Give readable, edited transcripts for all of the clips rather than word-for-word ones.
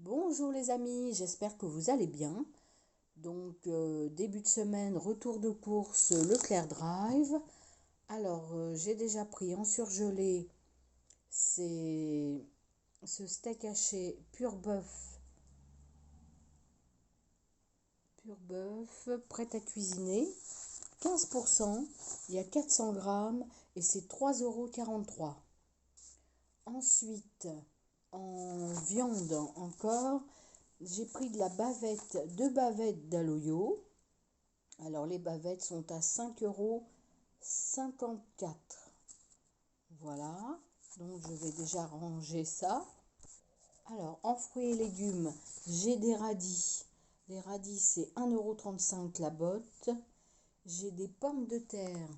Bonjour les amis, j'espère que vous allez bien. Donc début de semaine, retour de course Leclerc Drive. Alors j'ai déjà pris en surgelé, c'est ce steak haché pur bœuf, prêt à cuisiner, 15%, il y a 400 grammes et c'est 3,43 €. Ensuite, en viande encore, j'ai pris de la bavette, deux bavettes d'Aloyo. Alors les bavettes sont à 5,54 €. Voilà, donc je vais déjà ranger ça. Alors en fruits et légumes, j'ai des radis. Les radis c'est 1,35 € la botte. J'ai des pommes de terre.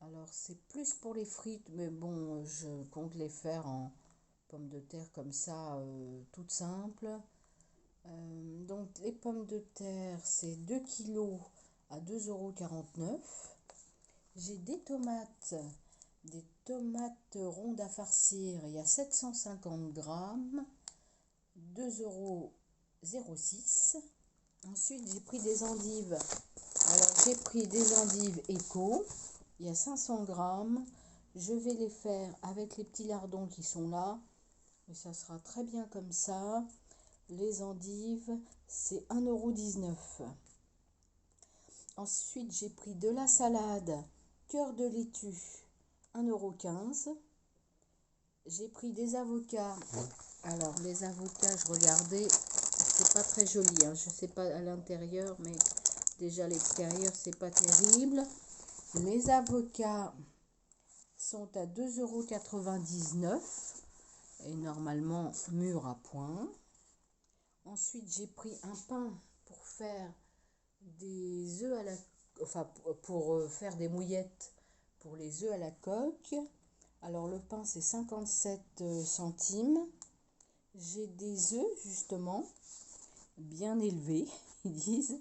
Alors c'est plus pour les frites, mais bon, je compte les faire en pommes de terre comme ça, toutes simples. Donc les pommes de terre, c'est 2 kilos à 2,49 €. J'ai des tomates rondes à farcir, il y a 750 grammes, 2,06 €. Ensuite, j'ai pris des endives. Alors, j'ai pris des endives éco, il y a 500 grammes. Je vais les faire avec les petits lardons qui sont là, et ça sera très bien comme ça. Les endives, c'est 1,19 €. Ensuite, j'ai pris de la salade, cœur de laitue, 1,15 €. J'ai pris des avocats. Alors, les avocats, je regardais, c'est pas très joli, hein. Je sais pas à l'intérieur, mais déjà l'extérieur, c'est pas terrible. Les avocats sont à 2,99 € et normalement mûrs à point. Ensuite, j'ai pris un pain pour faire des œufs à la, enfin pour faire des mouillettes pour les œufs à la coque. Alors le pain c'est 57 centimes. J'ai des œufs justement bien élevés, ils disent,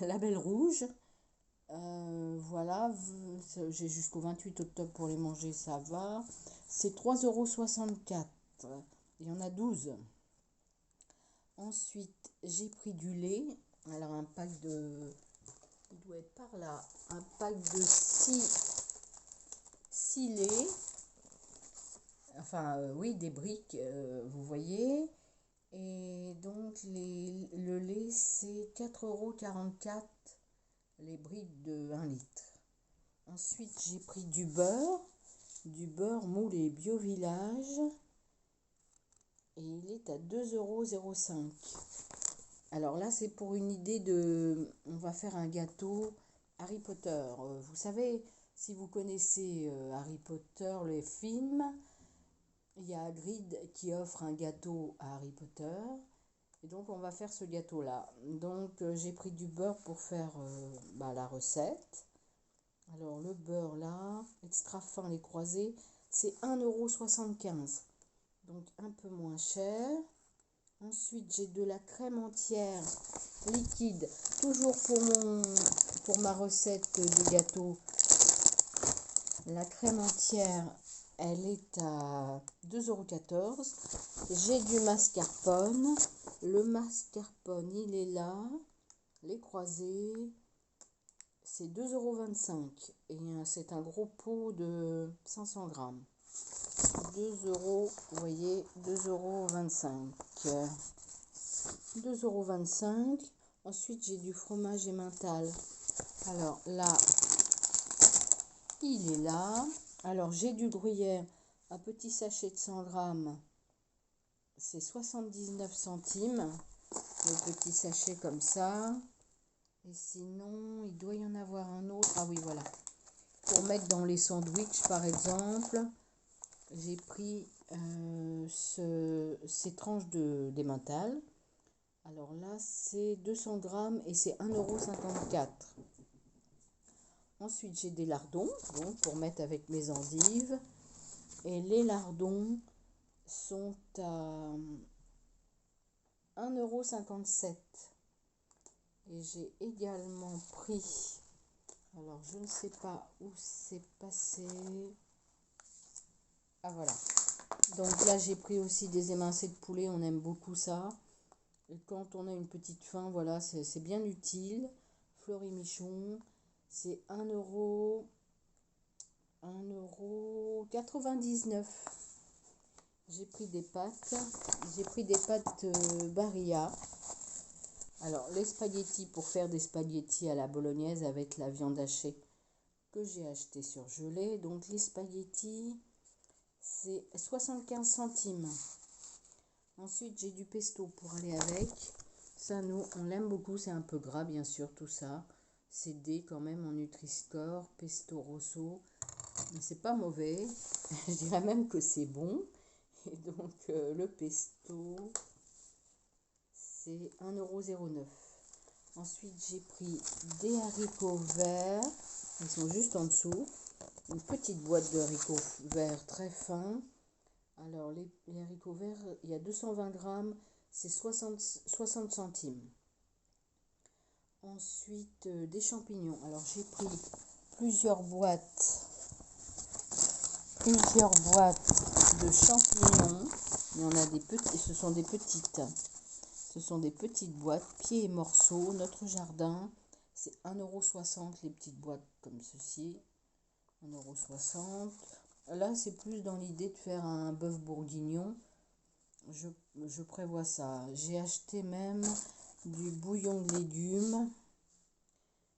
label rouge. Voilà, j'ai jusqu'au 28 octobre pour les manger, ça va. C'est 3,64 €. Il y en a 12. Ensuite, j'ai pris du lait. Alors, un pack de... Il doit être par là. Un pack de 6 laits. Enfin, oui, des briques, vous voyez. Et donc, le lait, c'est 4,44 € les briques de 1 litre. Ensuite, j'ai pris du beurre moulé Bio Village. Et il est à 2,05 €. Alors là, c'est pour une idée de... On va faire un gâteau Harry Potter. Vous savez, si vous connaissez Harry Potter, les films, il y a Hagrid qui offre un gâteau à Harry Potter. Et donc, on va faire ce gâteau-là. Donc, j'ai pris du beurre pour faire la recette. Alors, le beurre là, extra fin, les croisés, c'est 1,75 €. Donc, un peu moins cher. Ensuite, j'ai de la crème entière liquide, toujours pour ma recette de gâteau. La crème entière, elle est à 2,14 €. J'ai du mascarpone. Le mascarpone, il est là. Les croisés, c'est 2,25 €. Et c'est un gros pot de 500 grammes. 2 €, vous voyez, 2,25 €. 2,25 €. Ensuite, j'ai du fromage emmental. Alors là, il est là. Alors, j'ai du gruyère, un petit sachet de 100 grammes. C'est 79 centimes. Le petit sachet comme ça. Et sinon, il doit y en avoir un autre. Ah oui, voilà. Pour mettre dans les sandwichs, par exemple, j'ai pris ces tranches d'emmental. Alors là, c'est 200 grammes et c'est 1,54 €. Ensuite, j'ai des lardons, donc pour mettre avec mes endives. Et les lardons sont à 1,57 €. Et j'ai également pris, alors je ne sais pas où c'est passé. Ah voilà. Donc là, j'ai pris aussi des émincés de poulet, on aime beaucoup ça. Et quand on a une petite faim, voilà, c'est bien utile. Fleury-Michon, c'est 1,99 €. J'ai pris des pâtes Barilla. Alors, les spaghettis, pour faire des spaghettis à la bolognaise avec la viande hachée que j'ai acheté surgelée. Donc, les spaghettis, c'est 75 centimes. Ensuite, j'ai du pesto pour aller avec. Ça, nous, on l'aime beaucoup. C'est un peu gras, bien sûr, tout ça. C'est D quand même en Nutri-Score, pesto rosso. Mais c'est pas mauvais. Je dirais même que c'est bon. Et donc, le pesto, c'est 1,09 €. Ensuite, j'ai pris des haricots verts. Ils sont juste en dessous. Une petite boîte de haricots verts très fins. Alors, les haricots verts, il y a 220 grammes, c'est 60 centimes. Ensuite, des champignons. Alors, j'ai pris plusieurs boîtes de champignons. Il y en a des petits, ce sont des petites boîtes, pieds et morceaux. Notre jardin, c'est 1,60 € les petites boîtes comme ceci. 1,60 €. Là, c'est plus dans l'idée de faire un bœuf bourguignon. Je prévois ça. J'ai acheté même du bouillon de légumes.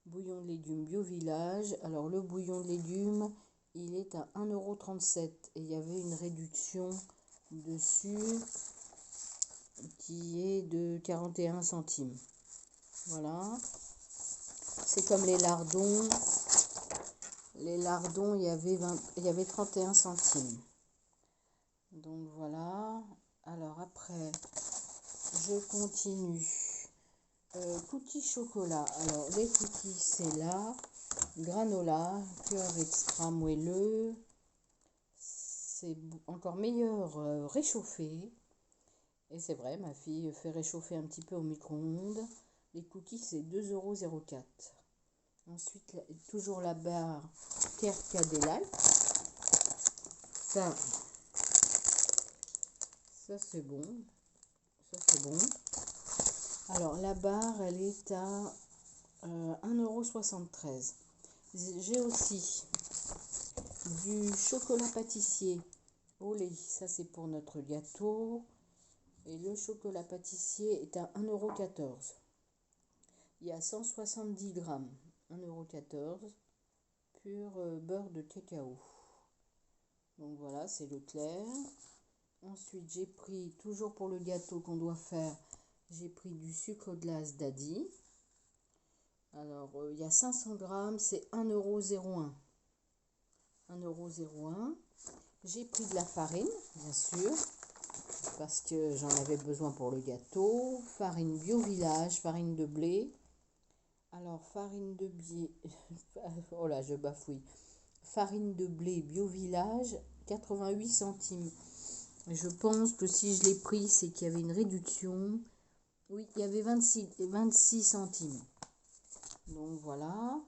Bouillon de légumes Bio Village. Alors, le bouillon de légumes, il est à 1,37 € et il y avait une réduction dessus qui est de 41 centimes. Voilà. C'est comme les lardons. Les lardons, il y avait 31 centimes. Donc voilà. Alors après, je continue. Cookies chocolat. Alors les cookies, c'est là. Granola, cœur extra moelleux. C'est encore meilleur réchauffé. Et c'est vrai, ma fille fait réchauffer un petit peu au micro-ondes. Les cookies, c'est 2,04 €. Ensuite, toujours la barre Kerkadelight. Ça c'est bon. Ça c'est bon. Alors la barre, elle est à 1,73 €. J'ai aussi du chocolat pâtissier au lait. Ça c'est pour notre gâteau. Et le chocolat pâtissier est à 1,14 €. Il y a 170 grammes. 1,14 €. Pur beurre de cacao. Donc voilà, c'est Leclerc. Ensuite, j'ai pris, toujours pour le gâteau qu'on doit faire, j'ai pris du sucre glace Daddy. Alors, il y a 500 grammes, c'est 1,01 €. 1,01 €. J'ai pris de la farine, bien sûr, parce que j'en avais besoin pour le gâteau. Farine Bio Village, farine de blé. Alors, farine de blé, oh là, je bafouille. Farine de blé Bio Village, 88 centimes. Je pense que si je l'ai pris, c'est qu'il y avait une réduction. Oui, il y avait 26 centimes. Donc voilà.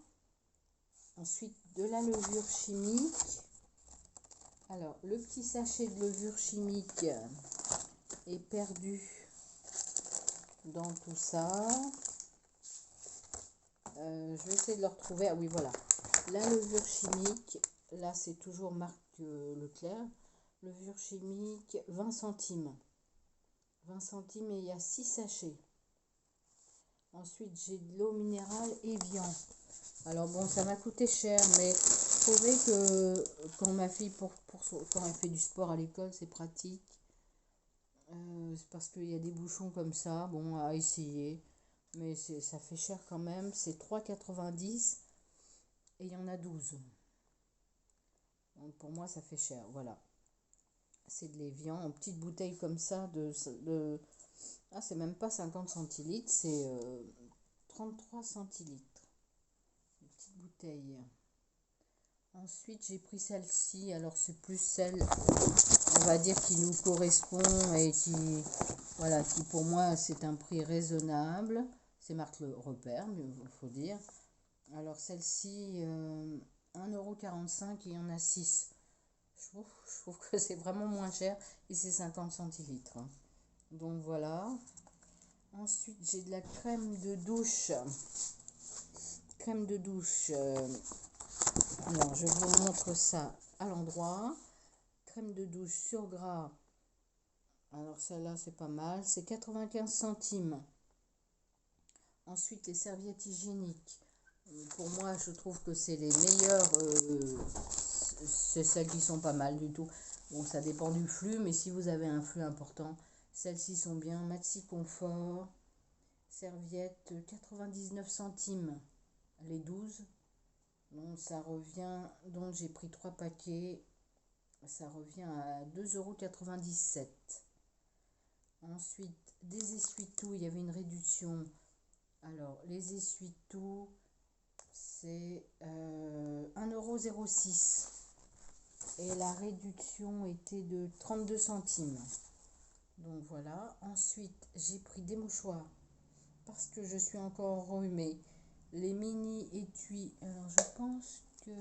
Ensuite, de la levure chimique. Alors, le petit sachet de levure chimique est perdu dans tout ça. Je vais essayer de le retrouver. Ah oui, voilà. La levure chimique, là, c'est toujours marque Leclerc. Levure chimique, 20 centimes. 20 centimes et il y a 6 sachets. Ensuite, j'ai de l'eau minérale Evian. Alors bon, ça m'a coûté cher, mais je trouvais que quand ma fille, quand elle fait du sport à l'école, c'est pratique. C'est parce qu'il y a des bouchons comme ça, bon, à essayer. Mais ça fait cher quand même. C'est 3,90 € et il y en a 12. Donc pour moi, ça fait cher, voilà. C'est de l'Evian en petite bouteille comme ça ah, c'est même pas 50 centilitres, c'est 33 centilitres. Une petite bouteille. Ensuite, j'ai pris celle-ci. Alors, c'est plus celle, on va dire, qui nous correspond et voilà, qui pour moi, c'est un prix raisonnable. C'est marque Le Repère, mais il faut dire. Alors, celle-ci, 1,45 € et il y en a 6. Je trouve que c'est vraiment moins cher et c'est 50 centilitres. Donc, voilà. Ensuite, j'ai de la crème de douche. Crème de douche. Alors, je vous montre ça à l'endroit. Crème de douche sur gras. Alors, celle-là, c'est pas mal. C'est 95 centimes. Ensuite, les serviettes hygiéniques. Pour moi, je trouve que c'est les meilleures. C'est celles qui sont pas mal du tout. Bon, ça dépend du flux, mais si vous avez un flux important, celles-ci sont bien. Maxi Confort. Serviettes 99 centimes. Les 12. Donc, ça revient. Donc, j'ai pris 3 paquets. Ça revient à 2,97 €. Ensuite, des essuie-tout. Il y avait une réduction. Alors, les essuie-tout, c'est 1,06 € et la réduction était de 32 centimes. Donc voilà. Ensuite, j'ai pris des mouchoirs parce que je suis encore enrhumée. Les mini étuis. Alors, je pense que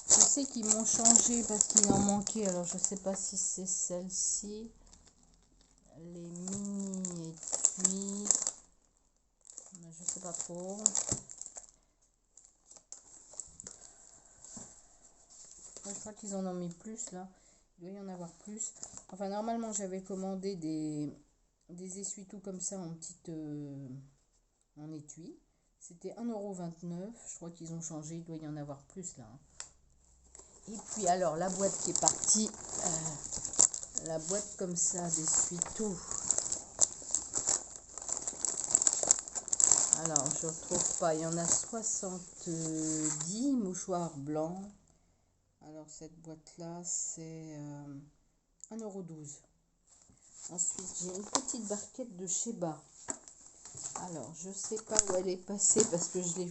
je sais qu'ils m'ont changé parce qu'il en manquait. Alors, je sais pas si c'est celle-ci. Les mini étuis. Je sais pas trop. Je crois qu'ils en ont mis plus là. Il doit y en avoir plus. Enfin, normalement, j'avais commandé des essuie-tout comme ça en petite en étui. C'était 1,29 €. Je crois qu'ils ont changé. Il doit y en avoir plus là. Et puis, alors, la boîte qui est partie. La boîte comme ça d'essuie-tout. Alors, je ne retrouve pas. Il y en a 70 mouchoirs blancs. Alors, cette boîte-là, c'est 1,12 €. Ensuite, j'ai une petite barquette de Sheba. Alors, je ne sais pas où elle est passée parce que je l'ai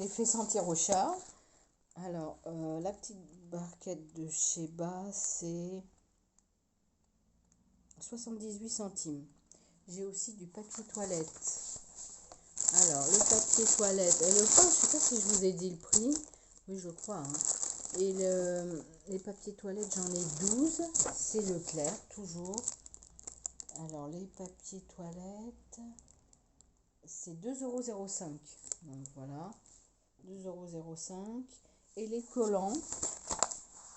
fait sentir au chat. Alors, la petite barquette de Sheba, c'est 78 centimes. J'ai aussi du papier toilette. Alors, le papier toilette, et le pain, je ne sais pas si je vous ai dit le prix. Oui, je crois. Hein. Et les papiers toilettes, j'en ai 12. C'est Leclerc, toujours. Alors, les papiers toilettes, c'est 2,05 €. Donc, voilà. 2,05 €. Et les collants.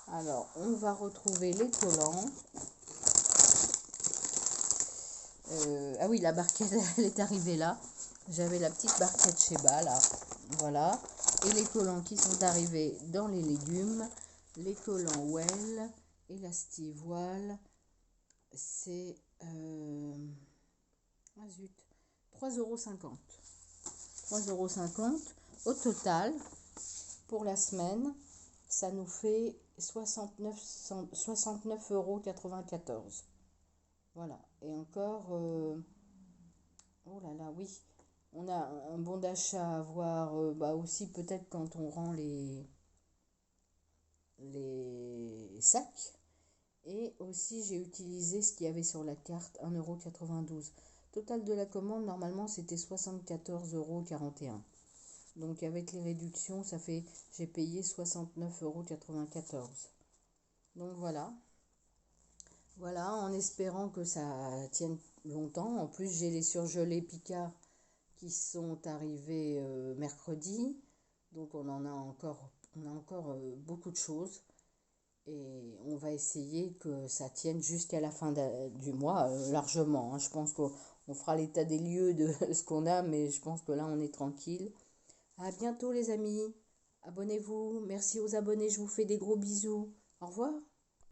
Alors, on va retrouver les collants. Ah oui, la barquette, elle est arrivée là. J'avais la petite barquette Sheba là. Voilà. Et les collants qui sont arrivés dans les légumes. Les collants Well et la Stivoile. C'est 3,50 €. 3,50 € au total pour la semaine. Ça nous fait 69,94 €. Voilà. Et encore, oh là là, oui, on a un bon d'achat à avoir aussi peut-être quand on rend les sacs. Et aussi, j'ai utilisé ce qu'il y avait sur la carte, 1,92 €. Total de la commande, normalement, c'était 74,41 €. Donc, avec les réductions, ça fait, j'ai payé 69,94 €. Donc, voilà. Voilà, en espérant que ça tienne longtemps. En plus, j'ai les surgelés Picard qui sont arrivés mercredi. Donc, on a encore beaucoup de choses. Et on va essayer que ça tienne jusqu'à la fin du mois, largement. Hein. Je pense qu'on fera l'état des lieux de ce qu'on a, mais je pense que là, on est tranquille. À bientôt, les amis. Abonnez-vous. Merci aux abonnés. Je vous fais des gros bisous. Au revoir.